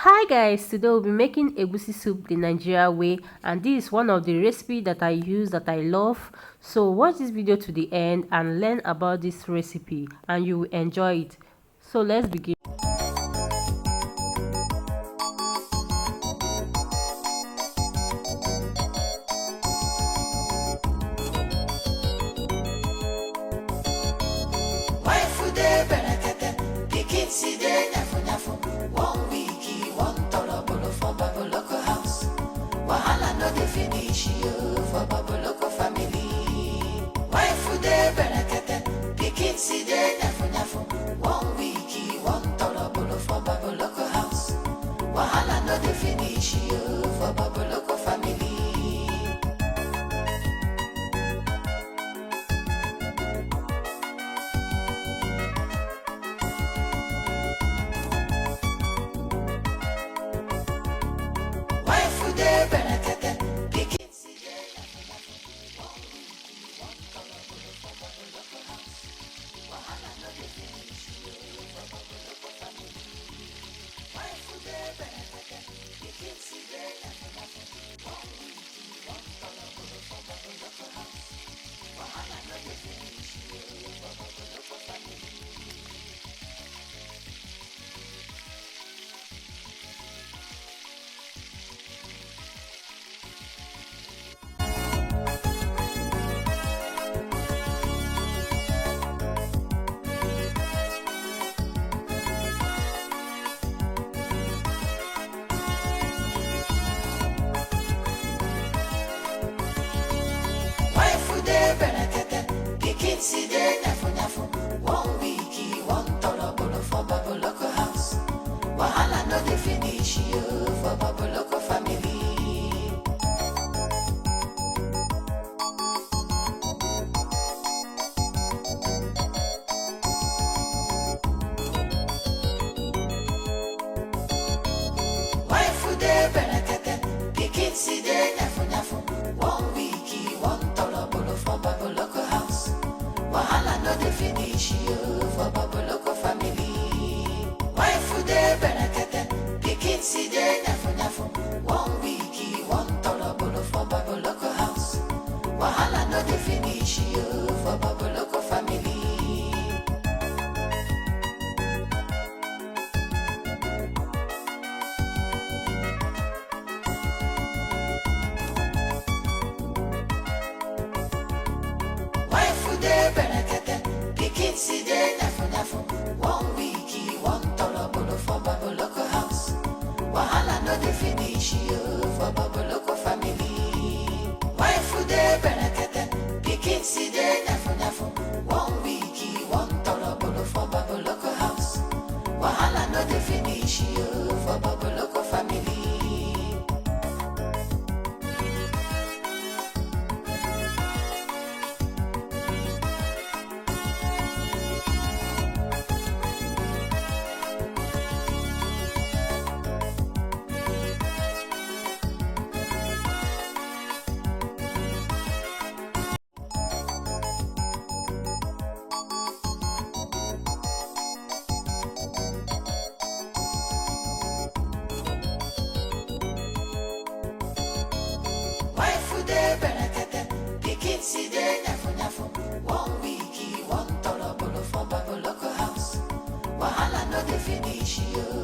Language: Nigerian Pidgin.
Hi guys, today we'll be making Egwusi soup the Nigeria way, and this is one of the recipes that I use that I love. So watch this video to the end and learn about this recipe and you will enjoy it. So let's begin. Finish you for Baboloko family. Wife de berekete, pikin si de nyafu nyafu. 1 week, 1 torobolo for Baboloko house. Wahala no dey finish you for Baboloko family. Wife de berekete. Si de nyafu nyafu, 1 week, 1 torobolo for Baboloko house. Wahala no dey finish you for Baboloko family. Wife de berekete, pikin si de nyafu nyafu, 1 week, 1 torobolo for Baboloko house. Wahala no dey finish you for Baboloko family. Wife de berekete, pikin si de nyafu nyafu. 1 week, 1 torobolo for Baboloko house. Wahala no dey finish you for Baboloko family. Si de nyafu nyafu, 1 week, 1 torobolo for Baboloko house. Wahala no dey finish you for Baboloko family. Wife de berekete, pikin si de nyafu nyafu. 1 week, 1 torobolo for Baboloko house. Wahala no dey finish you for Baboloko family. Si de nyafu nyafu, 1 week, 1 torobolo for Baboloko house. Wahala no dey finish you